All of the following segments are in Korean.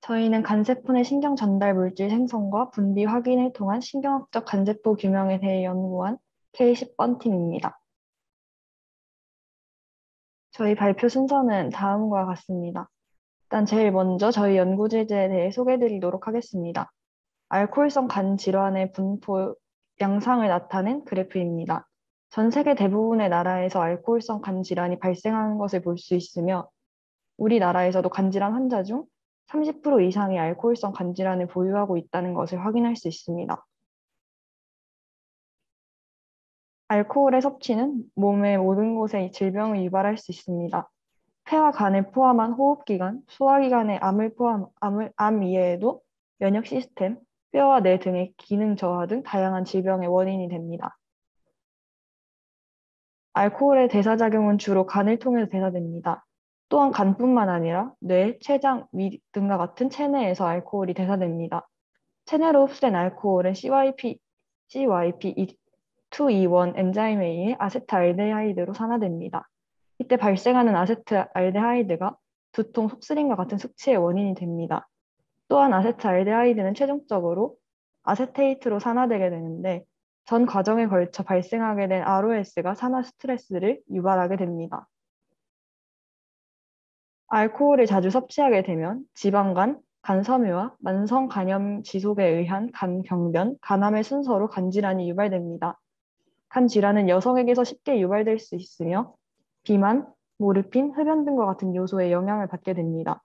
저희는 간세포의 신경 전달 물질 생성과 분비 확인을 통한 신경학적 간세포 규명에 대해 연구한 K10번 팀입니다. 저희 발표 순서는 다음과 같습니다. 일단 제일 먼저 저희 연구 주제에 대해 소개해드리도록 하겠습니다. 알코올성 간 질환의 분포 양상을 나타낸 그래프입니다. 전 세계 대부분의 나라에서 알코올성 간 질환이 발생하는 것을 볼 수 있으며 우리나라에서도 간 질환 환자 중 30% 이상이 알코올성 간 질환을 보유하고 있다는 것을 확인할 수 있습니다. 알코올의 섭취는 몸의 모든 곳에 질병을 유발할 수 있습니다. 폐와 간을 포함한 호흡기관, 소화기관의 암 이외에도 면역 시스템, 뼈와 뇌 등의 기능 저하 등 다양한 질병의 원인이 됩니다. 알코올의 대사작용은 주로 간을 통해서 대사됩니다. 또한 간뿐만 아니라 뇌, 췌장, 위 등과 같은 체내에서 알코올이 대사됩니다. 체내로 흡수된 알코올은 CYP2E1 엔자임에 의해 아세트알데하이드로 산화됩니다. 이때 발생하는 아세트알데하이드가 두통, 속쓰림과 같은 숙취의 원인이 됩니다. 또한 아세트알데하이드는 최종적으로 아세테이트로 산화되게 되는데 전 과정에 걸쳐 발생하게 된 ROS가 산화 스트레스를 유발하게 됩니다. 알코올을 자주 섭취하게 되면 지방간, 간섬유와 만성 간염 지속에 의한 간경변, 간암의 순서로 간질환이 유발됩니다. 간질환은 여성에게서 쉽게 유발될 수 있으며 비만, 모르핀, 흡연 등과 같은 요소에 영향을 받게 됩니다.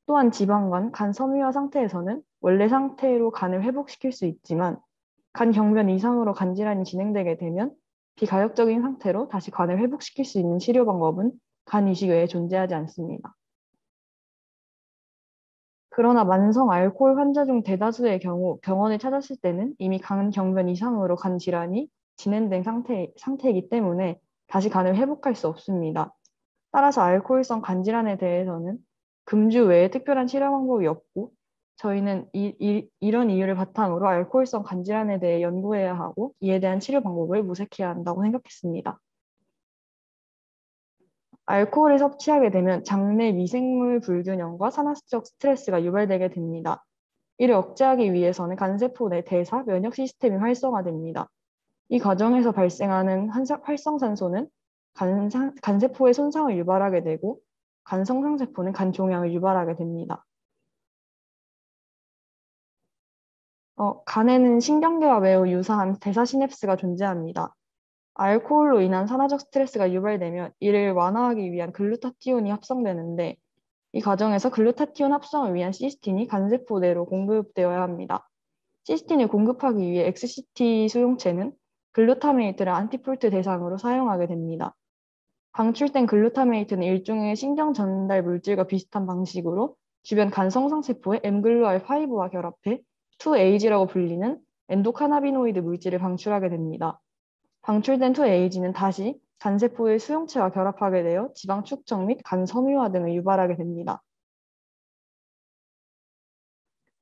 또한 지방간, 간섬유화 상태에서는 원래 상태로 간을 회복시킬 수 있지만 간경변 이상으로 간질환이 진행되게 되면 비가역적인 상태로 다시 간을 회복시킬 수 있는 치료 방법은 간 이식 외에 존재하지 않습니다. 그러나 만성 알코올 환자 중 대다수의 경우 병원을 찾았을 때는 이미 간경변 이상으로 간 질환이 진행된 상태이기 때문에 다시 간을 회복할 수 없습니다. 따라서 알코올성 간 질환에 대해서는 금주 외에 특별한 치료 방법이 없고 저희는 이런 이유를 바탕으로 알코올성 간 질환에 대해 연구해야 하고 이에 대한 치료 방법을 모색해야 한다고 생각했습니다. 알코올을 섭취하게 되면 장내 미생물 불균형과 산화적 스트레스가 유발되게 됩니다. 이를 억제하기 위해서는 간세포 내 대사, 면역 시스템이 활성화됩니다. 이 과정에서 발생하는 활성산소는 간세포의 손상을 유발하게 되고 간성상세포는 간종양을 유발하게 됩니다. 간에는 신경계와 매우 유사한 대사시냅스가 존재합니다. 알코올로 인한 산화적 스트레스가 유발되면 이를 완화하기 위한 글루타티온이 합성되는데 이 과정에서 글루타티온 합성을 위한 시스틴이 간세포 내로 공급되어야 합니다. 시스틴을 공급하기 위해 XCT 수용체는 글루타메이트를 안티폴트 대상으로 사용하게 됩니다. 방출된 글루타메이트는 일종의 신경 전달 물질과 비슷한 방식으로 주변 간성상세포의 mGluR5와 결합해 2AG라고 불리는 엔도카나비노이드 물질을 방출하게 됩니다. 방출된 2AG는 다시 간세포의 수용체와 결합하게 되어 지방 축적 및 간 섬유화 등을 유발하게 됩니다.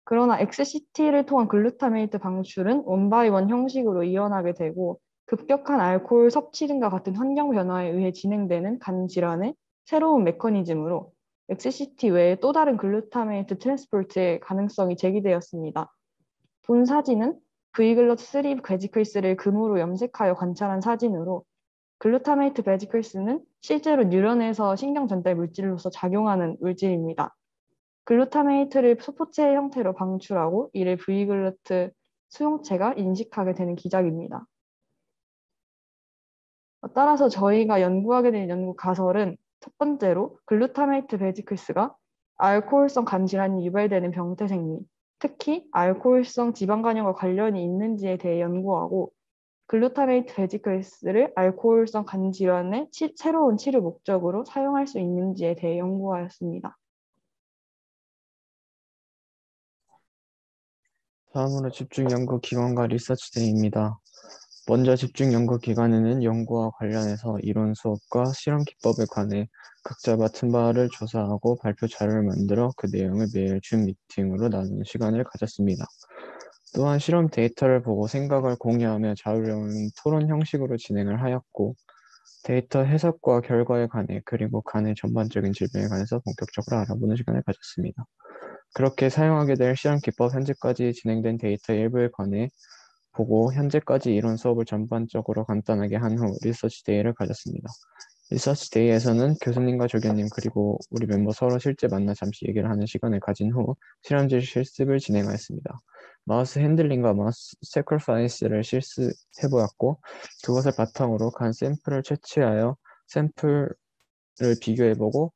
그러나 XCT를 통한 글루타메이트 방출은 원바이원 형식으로 이어나게 되고 급격한 알코올 섭취 등과 같은 환경 변화에 의해 진행되는 간 질환의 새로운 메커니즘으로 XCT 외에 또 다른 글루타메이트 트랜스포트의 가능성이 제기되었습니다. 본 사진은 V글럿3 베지클스를 금으로 염색하여 관찰한 사진으로 글루타메이트 베지클스는 실제로 뉴런에서 신경 전달 물질로서 작용하는 물질입니다. 글루타메이트를 소포체 형태로 방출하고 이를 V글루트 수용체가 인식하게 되는 기작입니다. 따라서 저희가 연구하게 된 연구 가설은 첫 번째로 글루타메이트 베지클스가 알코올성 간 질환이 유발되는 병태 생리, 특히 알코올성 지방 간염과 관련이 있는지에 대해 연구하고 글루타메이트 베지클스를 알코올성 간 질환의 새로운 치료 목적으로 사용할 수 있는지에 대해 연구하였습니다. 다음으로 집중 연구 기관과 리서치데이입니다. 먼저 집중 연구 기관에는 연구와 관련해서 이론 수업과 실험 기법에 관해 각자 맡은 바를 조사하고 발표 자료를 만들어 그 내용을 매일 줌 미팅으로 나누는 시간을 가졌습니다. 또한 실험 데이터를 보고 생각을 공유하며 자유로운 토론 형식으로 진행을 하였고 데이터 해석과 결과에 관해 그리고 간의 전반적인 질병에 관해서 본격적으로 알아보는 시간을 가졌습니다. 그렇게 사용하게 될 실험 기법, 현재까지 진행된 데이터 일부에 관해 보고 현재까지 이론 수업을 전반적으로 간단하게 한 후 리서치 데이를 가졌습니다. 리서치 데이에서는 교수님과 조교님 그리고 우리 멤버 서로 실제 만나 잠시 얘기를 하는 시간을 가진 후 실험실 실습을 진행하였습니다. 마우스 핸들링과 마우스 세크리파이스를 실습해보았고 그것을 바탕으로 간 샘플을 채취하여 샘플을 비교해보고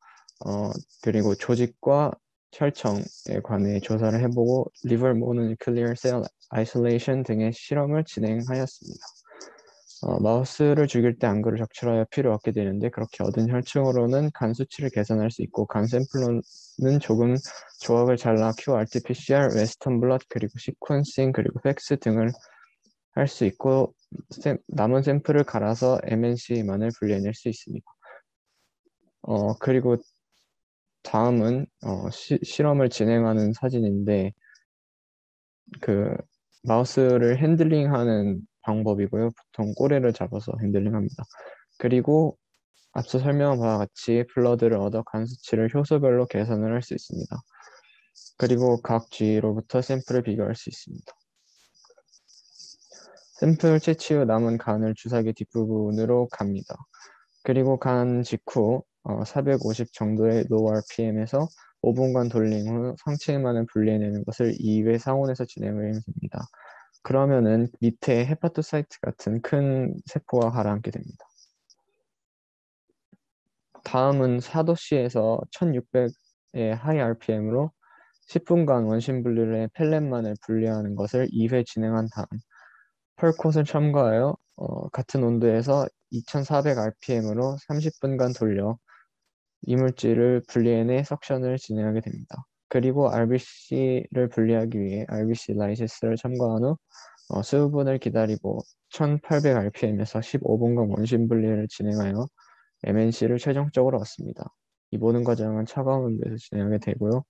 그리고 조직과 혈청에 관해 조사를 해보고 리버 모노뉴클리어 셀 아이솔레이션 등의 실험을 진행하였습니다. 마우스를 죽일 때 안구를 적출하여 피를 얻게 되는데 그렇게 얻은 혈청으로는 간 수치를 계산할 수 있고 간 샘플로는 조금 조각을 잘라 qRT-PCR, 웨스턴 블럿, 그리고 시퀀싱, 그리고 팩스 등을 할 수 있고 남은 샘플을 갈아서 MNC만을 분리해낼 수 있습니다. 그리고 다음은 실험을 진행하는 사진인데 그 마우스를 핸들링하는 방법이고요. 보통 꼬리를 잡아서 핸들링합니다. 그리고 앞서 설명한 바와 같이 블러드를 얻어 간 수치를 효소별로 계산을 할 수 있습니다. 그리고 각 주위로부터 샘플을 비교할 수 있습니다. 샘플 채취 후 남은 간을 주사기 뒷부분으로 갑니다. 그리고 간 직후 450 정도의 low RPM에서 5분간 돌린 후 상체만을 분리해내는 것을 2회 상온에서 진행을 해야 됩니다. 그러면은 밑에 헤파토사이트 같은 큰 세포가 가라앉게 됩니다. 다음은 4도씨에서 1600의 하이 RPM으로 10분간 원심 분리를 해 펠렛만을 분리하는 것을 2회 진행한 다음 펄콧을 첨가하여 같은 온도에서 2400 RPM으로 30분간 돌려 이물질을 분리해내 석션을 진행하게 됩니다. 그리고 RBC를 분리하기 위해 RBC 라이시스를 첨가한 후 수분을 기다리고 1800 RPM에서 15분간 원심 분리를 진행하여 MNC를 최종적으로 얻습니다. 이 모든 과정은 차가운 온도에서 진행하게 되고요.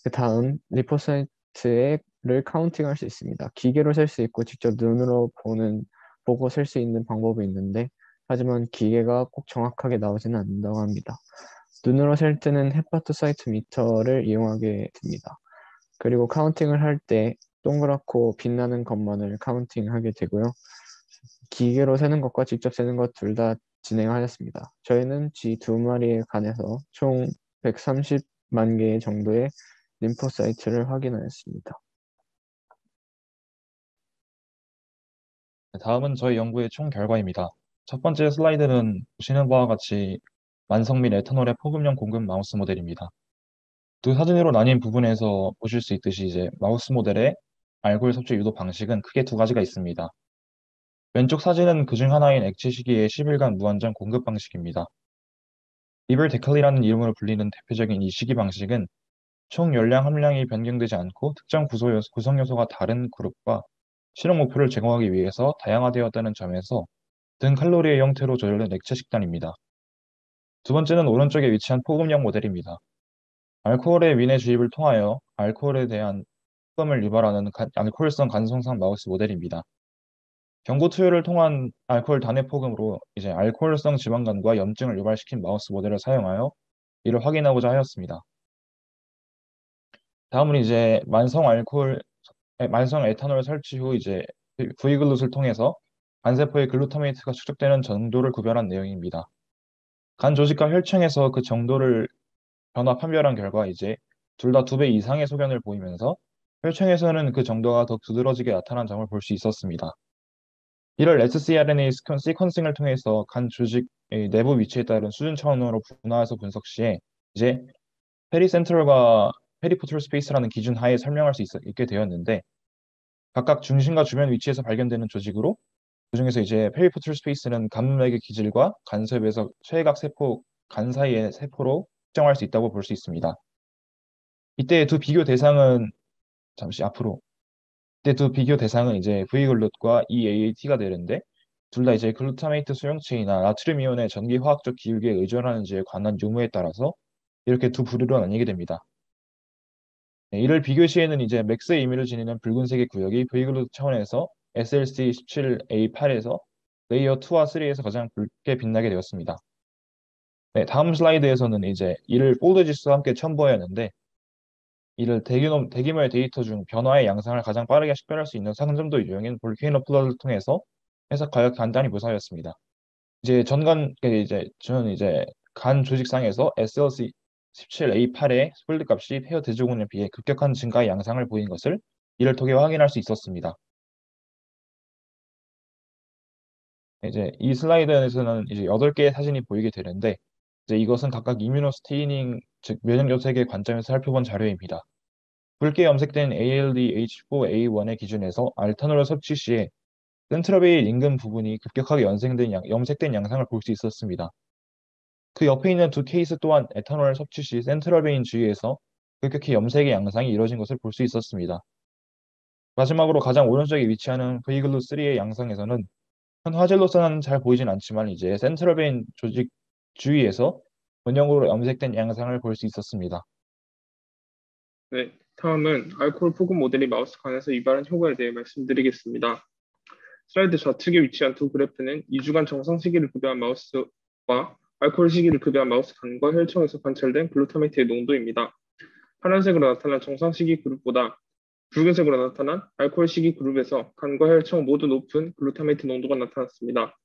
그 다음 리포사이트를 카운팅할 수 있습니다. 기계로 셀 수 있고 직접 눈으로 보고 셀 수 있는 방법이 있는데 하지만 기계가 꼭 정확하게 나오지는 않는다고 합니다. 눈으로 셀 때는 헤파토사이트 미터를 이용하게 됩니다. 그리고 카운팅을 할 때 동그랗고 빛나는 것만을 카운팅하게 되고요. 기계로 세는 것과 직접 세는 것 둘 다 진행하였습니다. 저희는 쥐 2마리에 관해서 총 130만 개 정도의 림포사이트를 확인하였습니다. 다음은 저희 연구의 총 결과입니다. 첫 번째 슬라이드는 보시는 바와 같이 만성밀 에탄올의 포급용 공급 마우스 모델입니다. 두 사진으로 나뉜 부분에서 보실 수 있듯이 이제 마우스 모델의 알코올 섭취 유도 방식은 크게 두 가지가 있습니다. 왼쪽 사진은 그중 하나인 액체 시기의 10일간 무한정 공급 방식입니다. 리버 데칼리라는 이름으로 불리는 대표적인 이 시기 방식은 총 열량 함량이 변경되지 않고 특정 구성 요소가 다른 그룹과 실험 목표를 제공하기 위해서 다양화되었다는 점에서 등 칼로리의 형태로 조절된 액체 식단입니다. 두 번째는 오른쪽에 위치한 포급용 모델입니다. 알코올의 위내 주입을 통하여 알코올에 대한 흡감을 유발하는 알코올성 간성상 마우스 모델입니다. 경구 투여를 통한 알코올 단회 포금으로 이제 알코올성 지방간과 염증을 유발시킨 마우스 모델을 사용하여 이를 확인하고자 하였습니다. 다음은 이제 만성 에탄올 설치 후 이제 V글룻을 통해서 간세포의 글루타메이트가 축적되는 정도를 구별한 내용입니다. 간 조직과 혈청에서 그 정도를 판별한 결과 이제 둘 다 2배 이상의 소견을 보이면서 혈청에서는 그 정도가 더 두드러지게 나타난 점을 볼 수 있었습니다. 이를 scRNA 시퀀싱을 통해서 간 조직의 내부 위치에 따른 수준 차원으로 분화해서 분석 시에 이제 페리센트럴과 페리포털 스페이스라는 기준 하에 설명할 수 있게 되었는데 각각 중심과 주변 위치에서 발견되는 조직으로 그중에서 이제 페리포털 스페이스는 간맥의 기질과 간섭에서 최외각 세포 간 사이의 세포로 특정할 수 있다고 볼 수 있습니다. 이때 두 비교 대상은 잠시 앞으로 이때 두 비교 대상은 이제 V글룻과 EAAT가 되는데 둘 다 이제 글루타메이트 수용체이나 나트륨 이온의 전기 화학적 기울기에 의존하는지에 관한 유무에 따라서 이렇게 두 부류로 나뉘게 됩니다. 네, 이를 비교 시에는 이제 맥스의 의미를 지니는 붉은색의 구역이 V글룻 차원에서 SLC17A8에서 레이어 2와 3에서 가장 붉게 빛나게 되었습니다. 네, 다음 슬라이드에서는 이제 이를 볼드 지수와 함께 첨부하였는데 이를 대규모의 데이터 중 변화의 양상을 가장 빠르게 식별할 수 있는 상점도 유형인 볼케이노 플롯을 통해서 해석 간단히 묘사하였습니다. 저는 간 조직상에서 SLC 17A8의 폴드 값이 폐허 대조군에 비해 급격한 증가의 양상을 보인 것을 이를 통해 확인할 수 있었습니다. 이 슬라이드에서는 8개의 사진이 보이게 되는데 이것은 각각 이뮤노 스테이닝, 즉 면역 요색의 관점에서 살펴본 자료입니다. 붉게 염색된 ALDH4A1의 기준에서 알타놀 섭취 시에 센트럴베일 인근 부분이 급격하게 염색된 양상을 볼 수 있었습니다. 그 옆에 있는 두 케이스 또한 에탄올 섭취 시 센트럴베인 주위에서 급격히 염색의 양상이 이뤄진 것을 볼 수 있었습니다. 마지막으로 가장 오른쪽에 위치하는 Vglue3의 양상에서는 현 화젤로서는 잘 보이진 않지만 센트럴베인 조직 주위에서 원형으로 염색된 양상을 볼 수 있었습니다. 네, 다음은 알코올 포급 모델이 마우스 간에서 유발한 효과에 대해 말씀드리겠습니다. 슬라이드 좌측에 위치한 두 그래프는 2주간 정상 시기를 급여한 마우스와 알코올 시기를 급여한 마우스 간과 혈청에서 관찰된 글루타메트의 농도입니다. 파란색으로 나타난 정상 시기 그룹보다 붉은색으로 나타난 알코올 시기 그룹에서 간과 혈청 모두 높은 글루타메트 농도가 나타났습니다.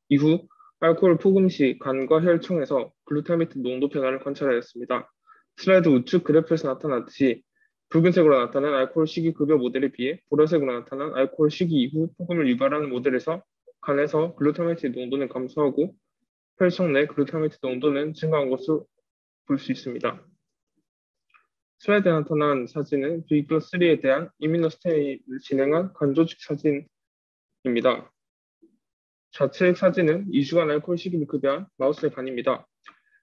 이후 알코올 포금 시 간과 혈청에서 글루타메트 농도 변화를 관찰하였습니다. 슬라이드 우측 그래프에서 나타났듯이 붉은색으로 나타난 알코올 시기 급여 모델에 비해 보라색으로 나타난 알코올 시기 이후 포금을 유발하는 모델에서 간에서 글루타메트 농도는 감소하고 혈청 내 글루타메트 농도는 증가한 것으로 볼 수 있습니다. 슬라이드에 나타난 사진은 V+3에 대한 이뮤노스테인을 진행한 간조직 사진입니다. 좌측 사진은 2주간 알코올 시기를 급여한 마우스의 간입니다.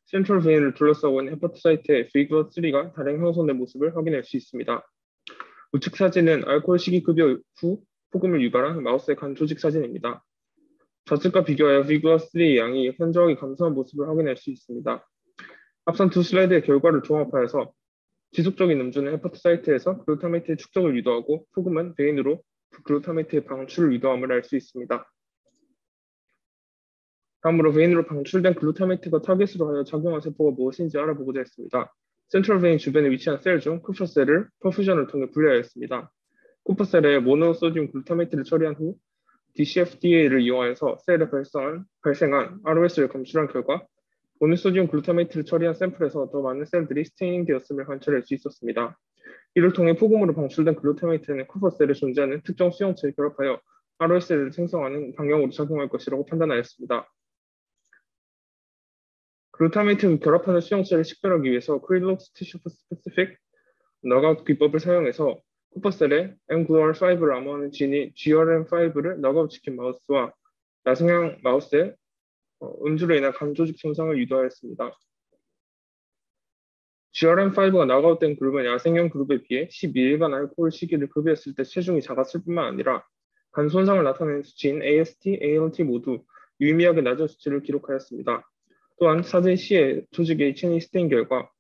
센트럴 베인을 둘러싸고 있는 헤파토사이트의 V+3가 다량 형성된 모습을 확인할 수 있습니다. 우측 사진은 알코올 시기 급여 후 폭음을 유발한 마우스의 간 조직 사진입니다. 좌측과 비교하여 V+3의 양이 현저하게 감소한 모습을 확인할 수 있습니다. 앞선 두 슬라이드의 결과를 종합하여서 지속적인 음주는 헤파토사이트에서 글루타메트의 축적을 유도하고 폭음은 베인으로 글루타메트의 방출을 유도함을 알 수 있습니다. 다음으로 베인으로 방출된 글루타메트가 타겟으로 하여 작용한 세포가 무엇인지 알아보고자 했습니다. 센트럴 베인 주변에 위치한 셀 중 쿠퍼셀을 퍼퓨전을 통해 분류하였습니다. 쿠퍼셀에 모노소듐 글루타메트를 처리한 후 DCFDA를 이용하여서 셀에 발생한 ROS를 검출한 결과 모노소듐 글루타메트를 처리한 샘플에서 더 많은 셀들이 스테이닝 되었음을 관찰할 수 있었습니다. 이를 통해 폭음으로 방출된 글루타메트는 쿠퍼셀에 존재하는 특정 수용체에 결합하여 ROS를 생성하는 방향으로 작용할 것이라고 판단하였습니다. 글루타메트 결합하는 수용체를 식별하기 위해서 크릴록스 티슈 스페시픽 너가웃 기법을 사용해서 쿠퍼셀에 mGlR5를 암호하는 진이 GRM5를 너가웃시킨 마우스와 야생형 마우스의 음주로 인한 간 조직 손상을 유도하였습니다. GRM5가 너가웃된 그룹은 야생형 그룹에 비해 12일간 알코올 시기를 급여했을 때 체중이 작았을 뿐만 아니라 간 손상을 나타내는 수치인 AST, ALT 모두 유의미하게 낮은 수치를 기록하였습니다. 또한 사진 C의 조직의 체니 스테인 결과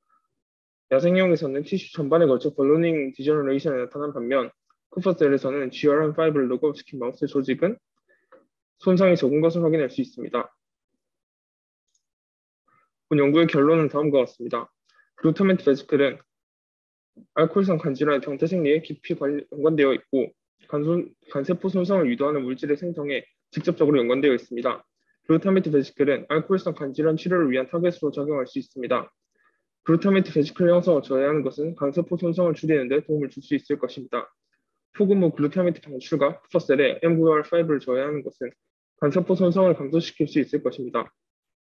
야생형에서는 티슈 전반에 걸쳐 벌로닝 디저너레이션이 나타난 반면 쿠퍼셀에서는 GRM5를 너가웃시킨 마우스 조직은 손상이 적은 것을 확인할 수 있습니다. 본 연구의 결론은 다음과 같습니다. 글루타메트 베지클은 알코올성 간질환의 병태 생리에 깊이 연관되어 있고 간세포 손상을 유도하는 물질의 생성에 직접적으로 연관되어 있습니다. 글루타메트 베지클은 알코올성 간질환 치료를 위한 타겟으로 작용할 수 있습니다. 글루타메트 베지클 형성을 저해하는 것은 간세포 손상을 줄이는 데 도움을 줄 수 있을 것입니다. 폭음 후 글루타메트 방출과 쿠퍼셀에 mGlR5를 저해하는 것은 간세포 손상을 감소시킬 수 있을 것입니다.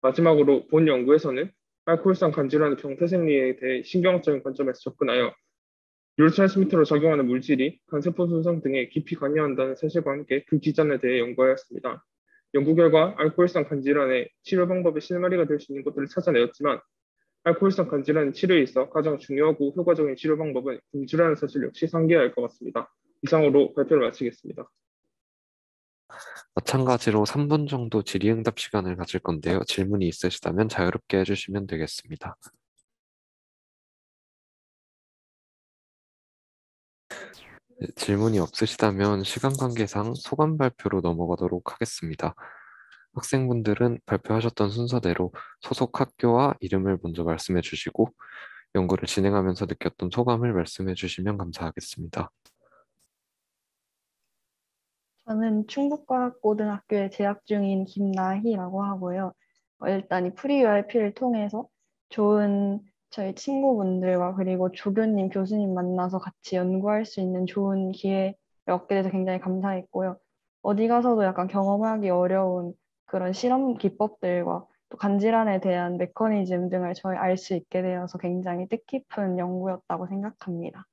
마지막으로 본 연구에서는 알코올성 간질환의 병태 생리에 대해 신경학적인 관점에서 접근하여 뉴로트랜스미터로 작용하는 물질이 간세포 손상 등에 깊이 관여한다는 사실과 함께 그 기전에 대해 연구하였습니다. 연구 결과 알코올성 간질환의 치료 방법의 실마리가 될 수 있는 것들을 찾아내었지만 알코올성 간질환 치료에 있어 가장 중요하고 효과적인 치료 방법은 음주라는 사실 역시 상기해야 할 것 같습니다. 이상으로 발표를 마치겠습니다. 마찬가지로 3분 정도 질의응답 시간을 가질 건데요. 질문이 있으시다면 자유롭게 해주시면 되겠습니다. 네, 질문이 없으시다면 시간 관계상 소감 발표로 넘어가도록 하겠습니다. 학생분들은 발표하셨던 순서대로 소속 학교와 이름을 먼저 말씀해 주시고 연구를 진행하면서 느꼈던 소감을 말씀해 주시면 감사하겠습니다. 저는 충북과학고등학교에 재학 중인 김나희라고 하고요. 일단 이 프리URP를 통해서 좋은 저희 친구분들과 그리고 조교님, 교수님 만나서 같이 연구할 수 있는 좋은 기회를 얻게 돼서 굉장히 감사했고요. 어디 가서도 약간 경험하기 어려운 그런 실험 기법들과 또 간질환에 대한 메커니즘 등을 저희 알 수 있게 되어서 굉장히 뜻깊은 연구였다고 생각합니다.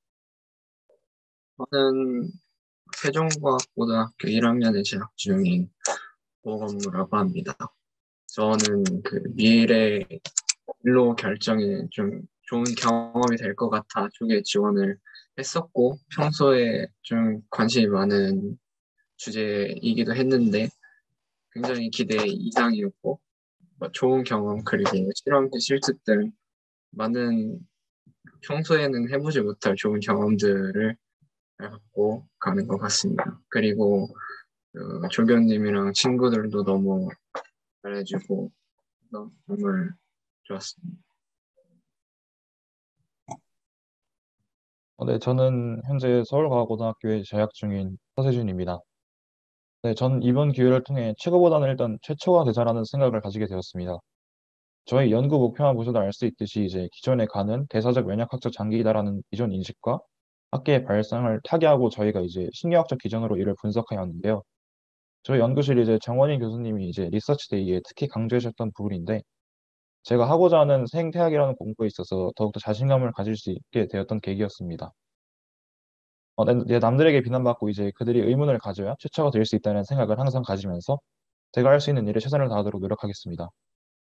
저는 세종과학고등학교 1학년에 재학 중인 오건무라고 합니다. 저는 그 미래 진로 결정에 좀 좋은 경험이 될 것 같아 쪽에 지원을 했었고, 평소에 좀 관심이 많은 주제이기도 했는데 굉장히 기대 이상이었고, 좋은 경험 그리고 실험 실습 등 많은 평소에는 해보지 못할 좋은 경험들을 갖고 가는 것 같습니다. 그리고 조교님이랑 친구들도 너무 잘해주고 정말 좋았습니다. 네, 저는 현재 서울과학고등학교에 재학 중인 서세준입니다. 네, 저는 이번 기회를 통해 최고보다는 일단 최초가 되자라는 생각을 가지게 되었습니다. 저희 연구 목표만 보셔도 알 수 있듯이 이제 기존에 가는 대사적 면역학적 장기이다라는 기존 인식과 학계의 발상을 타개하고 저희가 이제 신경학적 기준으로 이를 분석하였는데요. 저희 연구실 이제 정원인 교수님이 이제 리서치데이에 특히 강조하셨던 부분인데, 제가 하고자 하는 생태학이라는 공부에 있어서 더욱더 자신감을 가질 수 있게 되었던 계기였습니다. 남들에게 비난받고 이제 그들이 의문을 가져야 최초가 될 수 있다는 생각을 항상 가지면서 제가 할 수 있는 일에 최선을 다하도록 노력하겠습니다.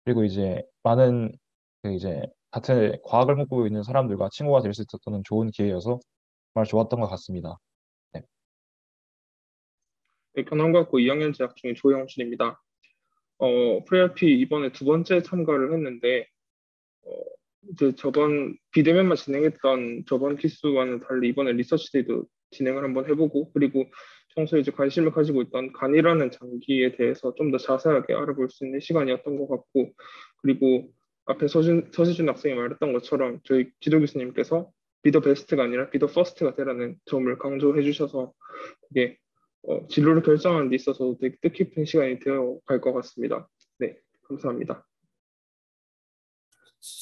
그리고 이제 많은 그 이제 같은 과학을 꿈꾸고 있는 사람들과 친구가 될 수 있었던 좋은 기회여서 정말 좋았던 것 같습니다. 네. 네, 경남고등학교 2학년 재학 중인 조영준입니다. 프리RP 이번에 두 번째 참가를 했는데 이제 저번 비대면만 진행했던 저번 기수와는 달리 이번에 리서치데이도 진행을 한번 해보고, 그리고 평소에 이제 관심을 가지고 있던 간이라는 장기에 대해서 좀 더 자세하게 알아볼 수 있는 시간이었던 것 같고, 그리고 앞에 서시준 학생이 말했던 것처럼 저희 지도 교수님께서 be the best가 아니라 be the first가 되라는 점을 강조해 주셔서 그게 진로를 결정하는 데 있어서 되게 뜻깊은 시간이 되어 갈 것 같습니다. 네, 감사합니다.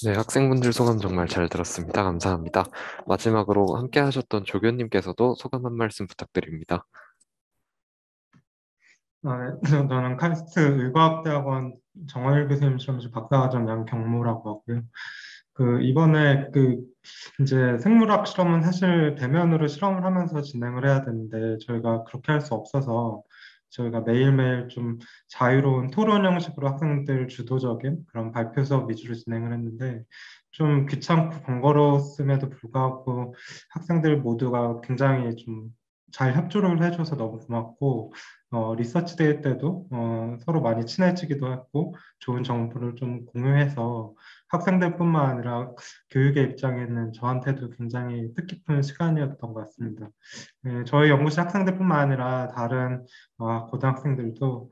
네, 학생분들 소감 정말 잘 들었습니다. 감사합니다. 마지막으로 함께 하셨던 조교님께서도 소감 한 말씀 부탁드립니다. 저는 카이스트 의과학대학원 정원일 교수님 실험실 박사과정 양경무라고 하고요. 이번에 이제 생물학 실험은 사실 대면으로 실험을 하면서 진행을 해야 되는데 저희가 그렇게 할 수 없어서 저희가 매일매일 좀 자유로운 토론 형식으로 학생들 주도적인 그런 발표 수업 위주로 진행을 했는데 좀 귀찮고 번거로웠음에도 불구하고 학생들 모두가 굉장히 좀 잘 협조를 해줘서 너무 고맙고 리서치 데이 때도 서로 많이 친해지기도 했고 좋은 정보를 좀 공유해서 학생들뿐만 아니라 교육의 입장에는 저한테도 굉장히 뜻깊은 시간이었던 것 같습니다. 네, 저희 연구실 학생들뿐만 아니라 다른 고등학생들도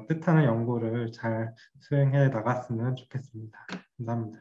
뜻하는 연구를 잘 수행해 나갔으면 좋겠습니다. 감사합니다.